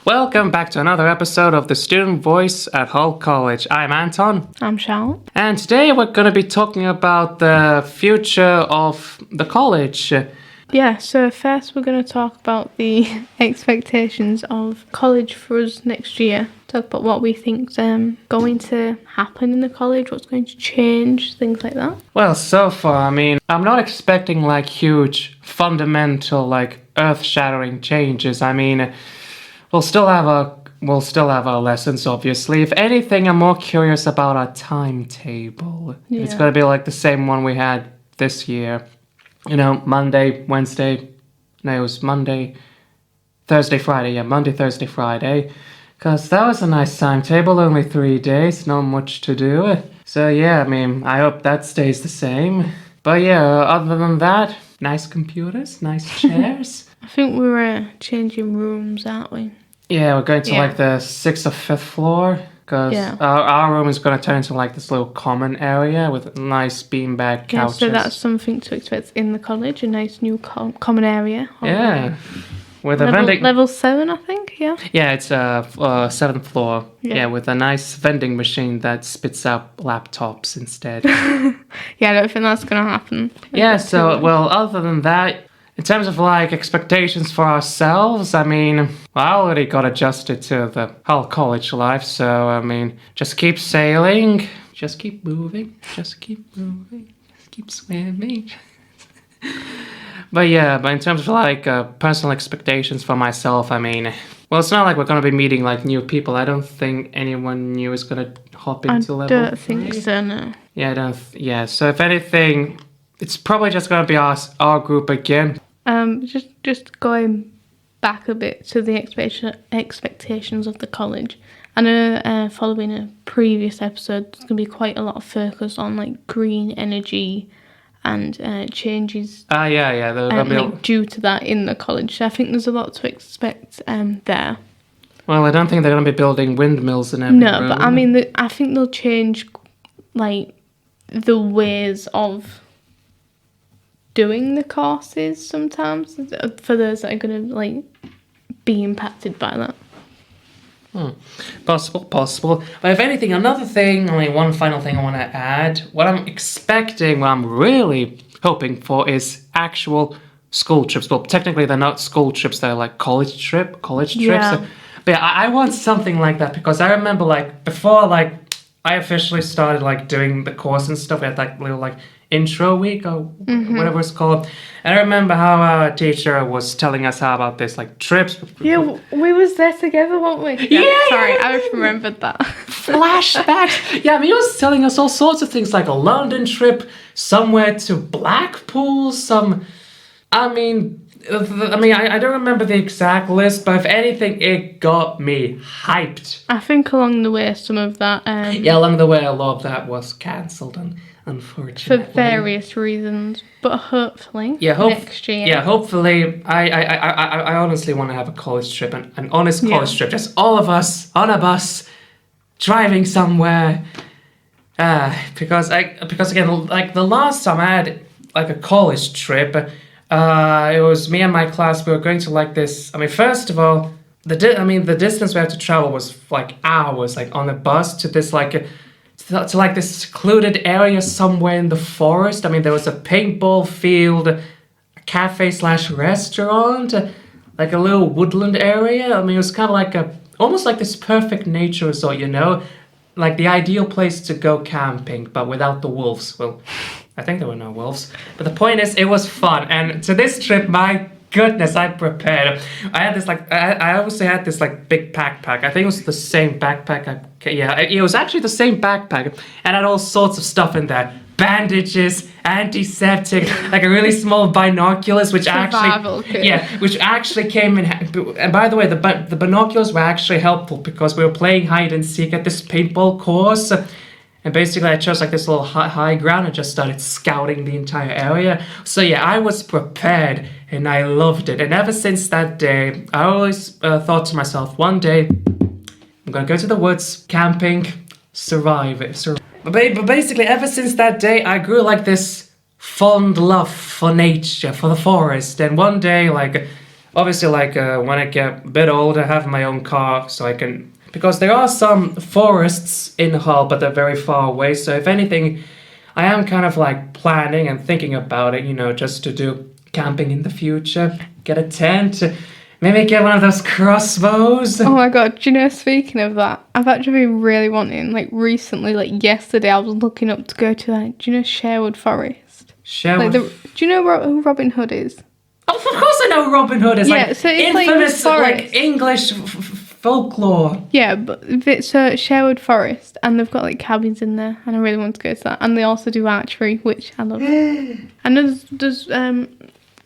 Welcome back to another episode of the Student Voice at Hull College. I'm Anton. I'm Charlotte. And today we're going to be talking about the future of the college. Yeah, so first we're going to talk about the expectations of college for us next year. Talk about what we think's going to happen in the college, what's going to change, things like that. Well, so far, I'm not expecting huge, fundamental, earth-shattering changes. We'll still have our lessons, obviously. If anything, I'm more curious about our timetable. Yeah. It's going to be like the same one we had this year. Monday, Wednesday. No, it was Monday, Thursday, Friday. Yeah, Monday, Thursday, Friday. Because that was a nice timetable, only 3 days, not much to do. So yeah, I hope that stays the same. But yeah, other than that, nice computers, nice chairs. I think we're changing rooms, aren't we? Yeah, we're going to the 6th or 5th floor. Because our room is going to turn into this little common area with nice beanbag couches. Yeah, so that's something to expect in the college, a nice new common area. Yeah. With a level 7, I think, yeah? Yeah, it's 7th floor. Yeah. With a nice vending machine that spits out laptops instead. Yeah, I don't think that's going to happen. Yeah, so, other than that, in terms of expectations for ourselves, I already got adjusted to the Hull College life, so just keep sailing, just keep moving, just keep swimming. But in terms of personal expectations for myself, it's not like we're going to be meeting our people. I don't think anyone new is going to hop into level 3. I don't think so, no. Yeah, so if anything, it's probably just going to be our group again. Just going back a bit to the expectations of the college. I know following a previous episode, there's going to be quite a lot of focus on green energy and changes due to that in the college. So I think there's a lot to expect there. Well, I don't think they're going to be building windmills in every room. No, but I think they'll change the ways of doing the courses sometimes for those that are going to be impacted by that. Possible. But if anything, another thing, only one final thing I want to add. What I'm expecting, what I'm really hoping for is actual school trips. Well, technically they're not school trips, they're college trips. Yeah. But yeah, I want something like that because I remember before I officially started doing the course and stuff, we had little intro week or whatever it's called. And I remember how our teacher was telling us how about this trips. Yeah, we was there together, weren't we? Yeah. Sorry, I just remembered that. Flashbacks. Yeah, he was telling us all sorts of things like a London trip, somewhere to Blackpool, I don't remember the exact list, but if anything, it got me hyped. I think along the way, some of that... along the way, a lot of that was cancelled, unfortunately. For various reasons, but hopefully next year. Yeah, hopefully. I honestly want to have a college trip, an honest college trip. Just all of us on a bus, driving somewhere. Because again, the last time I had a college trip, it was me and my class. We were going to this. First of all, the distance we had to travel was hours, on a bus to this to this secluded area somewhere in the forest. There was a paintball field, a cafe/restaurant, a little woodland area. It was kind of almost this perfect nature resort, the ideal place to go camping, but without the wolves. Well, I think there were no wolves. But the point is, it was fun. And to this trip, my goodness, I prepared. I had this I obviously had this big backpack. I think it was the same backpack. It was actually the same backpack, and had all sorts of stuff in there: bandages, antiseptic, a really small binoculars, which actually came in. And by the way, the binoculars were actually helpful because we were playing hide and seek at this paintball course. And basically, I chose this little high ground and just started scouting the entire area. So yeah, I was prepared and I loved it. And ever since that day, I always thought to myself, one day, I'm going to go to the woods, camping, survive. But basically, ever since that day, I grew this fond love for nature, for the forest. And one day, obviously, like when I get a bit older, have my own car, so I can. Because there are some forests in Hull, but they're very far away. So if anything, I am kind of like planning and thinking about it, just to do camping in the future. Get a tent, maybe get one of those crossbows. Oh my god, do you know, speaking of that, I've actually been really wanting, like recently, like yesterday, I was looking up to go to, like, do you know Sherwood Forest? Sherwood. Do you know who Robin Hood is? Oh, of course I know who Robin Hood is. Yeah, like so it's infamous, like like English folklore. Yeah, but it's Sherwood Forest, and they've got like cabins in there, and I really want to go to that. And they also do archery, which I love. And there's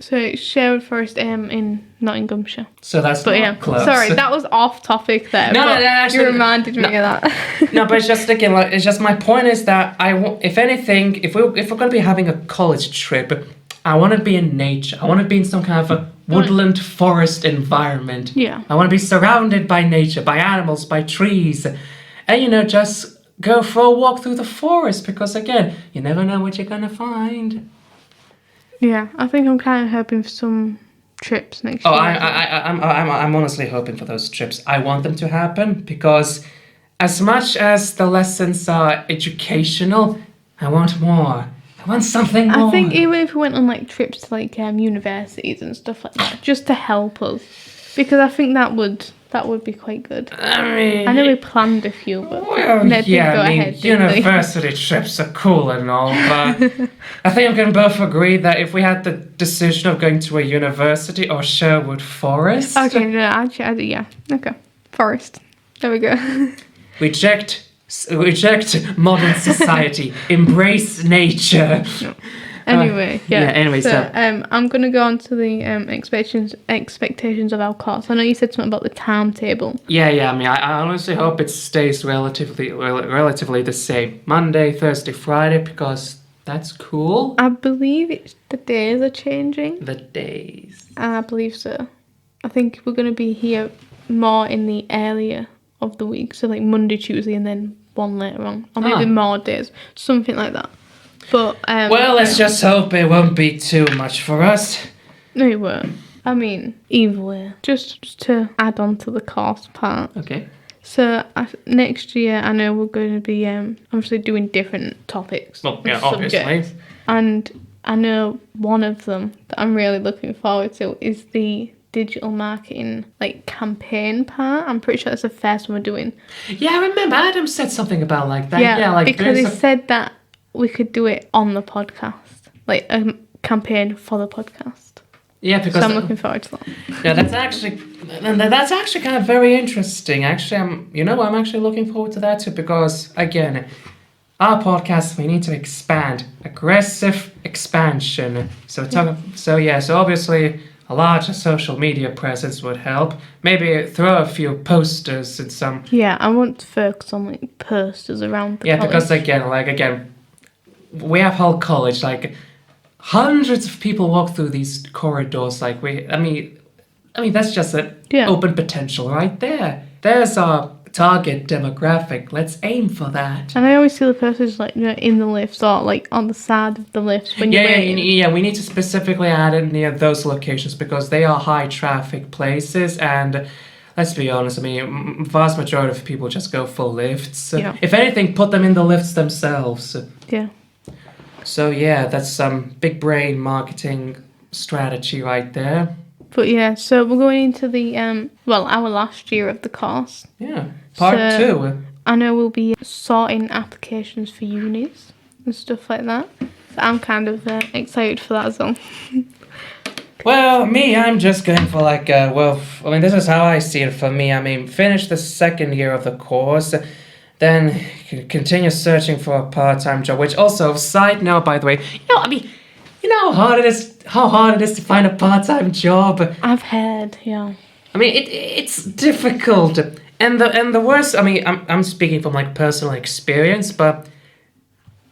so it's Sherwood Forest in Nottinghamshire. So that's But yeah, close. sorry, that was off topic there. No, but actually, you reminded me of that. No, but it's just again, like, it's just my point is that if anything, if we're gonna be having a college trip, I want to be in nature. I want to be in some kind of a woodland forest environment. Yeah. I want to be surrounded by nature, by animals, by trees, and just go for a walk through the forest because again, you never know what you're gonna find. Yeah, I think I'm kind of hoping for some trips next Oh, year. I'm honestly hoping for those trips. I want them to happen because as much as the lessons are educational, I want more. I want something more. I think even if we went on like trips to like universities and stuff like that, just to help us, because I think that would be quite good. I know we planned a few, but Well, they didn't go ahead, didn't they? university trips are cool and all, but I think we can both agree that if we had the decision of going to a university or Sherwood Forest, Okay, no, actually, yeah, okay, forest. There we go. reject modern society, embrace nature. Anyway, yeah. Anyway, so I'm gonna go on to the expectations of our course. I know you said something about the timetable. Yeah. I mean, I honestly hope it stays relatively the same. Monday, Thursday, Friday, because that's cool. I believe the days are changing. The days. I believe so. I think we're gonna be here more in the earlier of the week, so like Monday, Tuesday, and then one later on, or maybe more days, something like that. But well, let's just hope it won't be too much for us. No, it won't. I mean, either way. Just to add on to the course part. Okay. So next year, I know we're going to be obviously doing different topics. Well, yeah, subjects. obviously. And I know one of them that I'm really looking forward to is the digital marketing like campaign part. I'm pretty sure that's the first one we're doing. Yeah, I remember Adam said something about like that. Yeah, like because he said that we could do it on the podcast, like a campaign for the podcast. Yeah, because So I'm looking forward to that. yeah, that's actually kind of very interesting. Actually, I'm actually looking forward to that too because again, our podcast we need to expand, aggressive expansion. So obviously a larger social media presence would help. Maybe throw a few posters and some. Yeah, I want to focus on like posters around the college. Because again, we have Hull College. Like hundreds of people walk through these corridors. Like I mean, that's just an open potential right there. There's our target demographic. Let's aim for that. And I always see the posters like in the lifts or like on the side of the lifts when you're waiting. Yeah, we need to specifically add it near those locations because they are high traffic places and let's be honest, I mean, vast majority of people just go for lifts. Yeah. If anything, put them in the lifts themselves. Yeah. So yeah, that's some big brain marketing strategy right there. But yeah, so we're going into the our last year of the course. Yeah, part 2. I know we'll be sorting applications for unis and stuff like that. So I'm kind of excited for that as well. Well, I'm just going for this is how I see it for me. I mean, finish the second year of the course, then continue searching for a part-time job, which also, side note, by the way, you know how hard it is to find a part-time job. I've heard, yeah. I mean, it's difficult. And the worst, I mean, I'm speaking from like personal experience, but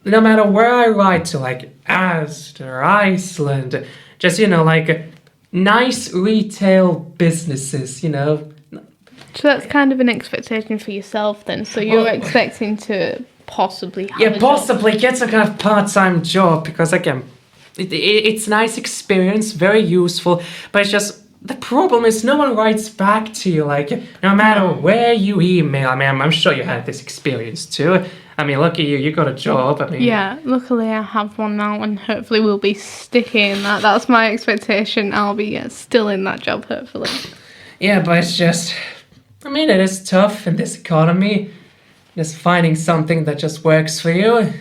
no matter where I ride to, like Asda, Iceland, just, like nice retail businesses, So that's kind of an expectation for yourself then. So you're expecting to possibly have a possibly get some kind of part-time job because again, it's nice experience, very useful, but it's just the problem is no one writes back to you. Like, no matter where you email, I mean, I'm sure you had this experience too. I mean, look at you, you got a job. I mean, Yeah, luckily I have one now, and hopefully we'll be sticking in that. That's my expectation. I'll be still in that job, hopefully. yeah, but it's just, I mean, it is tough in this economy, just finding something that just works for you.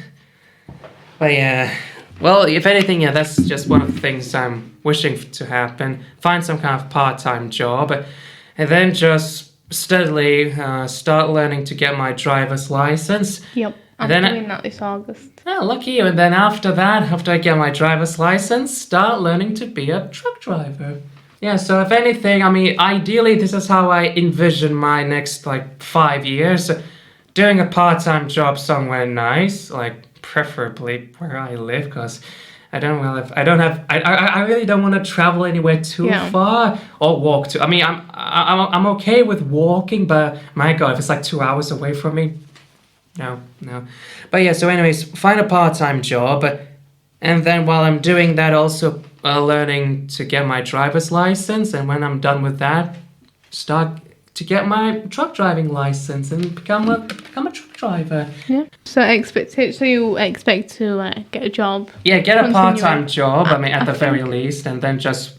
But yeah, well, if anything, yeah, that's just one of the things I'm wishing to happen. Find some kind of part-time job, and then just steadily start learning to get my driver's license. Yep, I'm Then doing that this August. Oh, lucky you. And then after that, after I get my driver's license, start learning to be a truck driver. Yeah, so if anything, I mean, ideally, this is how I envision my next, 5 years. Doing a part-time job somewhere nice, preferably where I live, because I really don't want to travel anywhere too far or walk to. I mean, I'm okay with walking, but my God, if it's 2 hours away from me, no. But yeah, so anyways, find a part-time job, and then while I'm doing that, also learning to get my driver's license, and when I'm done with that, start to get my truck driving license and become a truck driver. Yeah. So you expect to get a job? Yeah, get a Continue. part-time job. I mean, at I the very think- least, and then just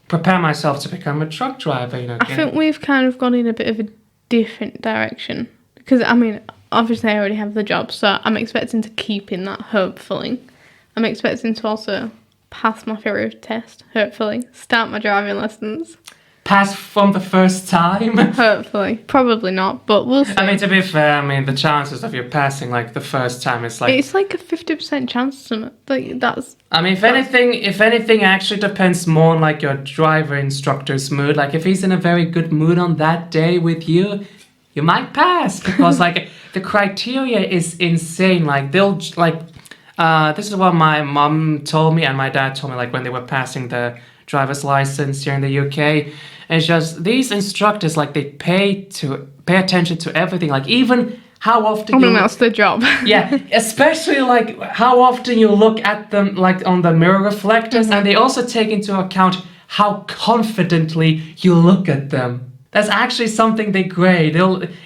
prepare myself to become a truck driver. I think we've kind of gone in a bit of a different direction, because I mean, obviously I already have the job, so I'm expecting to keep in that, hopefully. I'm expecting to also pass my theory test, hopefully. Start my driving lessons, pass from the first time. hopefully. Probably not, but we'll see. I mean, to be fair, I mean, the chances of you passing the first time is It's like a 50% chance to that's... I mean, if anything actually depends more on your driver instructor's mood. If he's in a very good mood on that day with you, you might pass, because the criteria is insane. They'll this is what my mom told me and my dad told me when they were passing the driver's license here in the UK. It's just these instructors they pay attention to everything, even how often that's the job. yeah, especially how often you look at them on the mirror reflectors, and they also take into account how confidently you look at them. That's actually something they grade.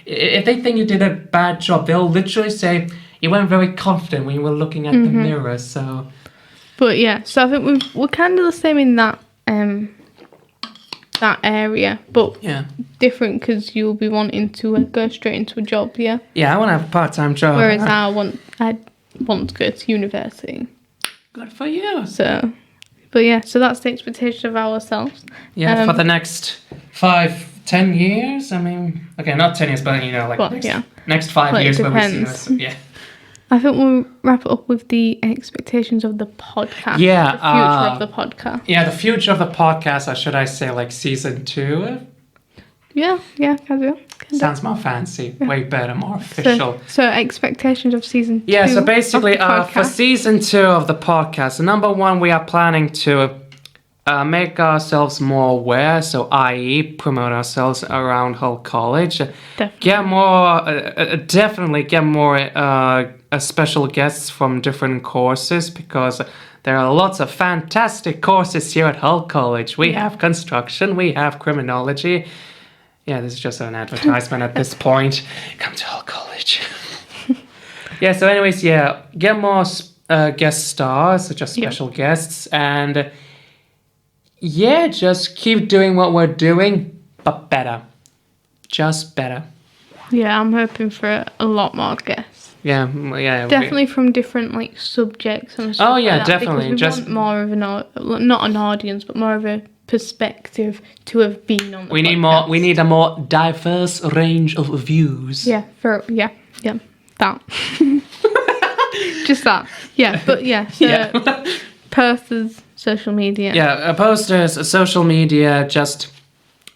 If they think you did a bad job, they'll literally say you weren't very confident when you were looking at the mirror. So, but yeah, so I think we're kind of the same in that that area, but yeah, different, because you'll be wanting to go straight into a job. Yeah. Yeah, I want to have a part-time job. Whereas I want to go to university. Good for you. So, but yeah, so that's the expectation of ourselves. Yeah, for the next 5-10 years. I mean, okay, not 10 years, but next 5 Well, it years where we see depends. us. Yeah. I think we'll wrap it up with the expectations of the podcast. Yeah, The future of the podcast. Yeah, the future of the podcast, or should I say season 2? Yeah, can do. Sounds more fancy, way better, more official. So expectations of season 2. Yeah, so basically, of the for podcast. season 2 of the podcast, number 1, we are planning to make ourselves more aware, so i.e. promote ourselves around Hull College. Definitely. Definitely get more special guests from different courses, because there are lots of fantastic courses here at Hull College. We have construction, we have criminology. Yeah, this is just an advertisement at this point. Come to Hull College. Yeah, so anyways, yeah, get more guest stars, just special guests, and yeah, just keep doing what we're doing, but better. Just better. Yeah, I'm hoping for a lot more guests. Yeah. Definitely from different subjects and stuff. Oh, yeah, like that, definitely. Because we want more of not an audience, but more of a perspective to have been on the podcast. We need a more diverse range of views. Yeah, that. Just that. Yeah, but yeah. So posters, social media. Yeah, posters, social media, just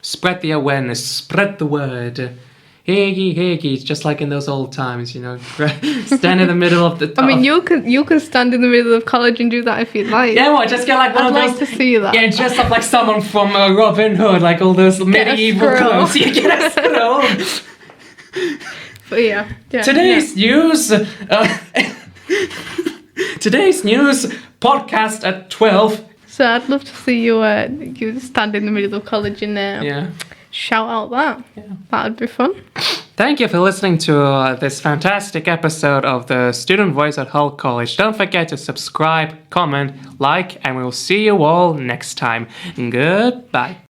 spread the awareness, spread the word. Hey, just like in those old times, stand in the middle of the... I mean, you can stand in the middle of college and do that if you'd like. Yeah, what? Just get one of those... I'd like to see that. Yeah, dress up like someone from Robin Hood, all those medieval clothes. Yeah, get a scroll. But yeah. Today's news... Today's news podcast at 12. So I'd love to see you you stand in the middle of college and Yeah. shout out that. Yeah. That'd be fun. Thank you for listening to this fantastic episode of the Student Voice at Hull College. Don't forget to subscribe, comment, like, and we'll see you all next time. Goodbye.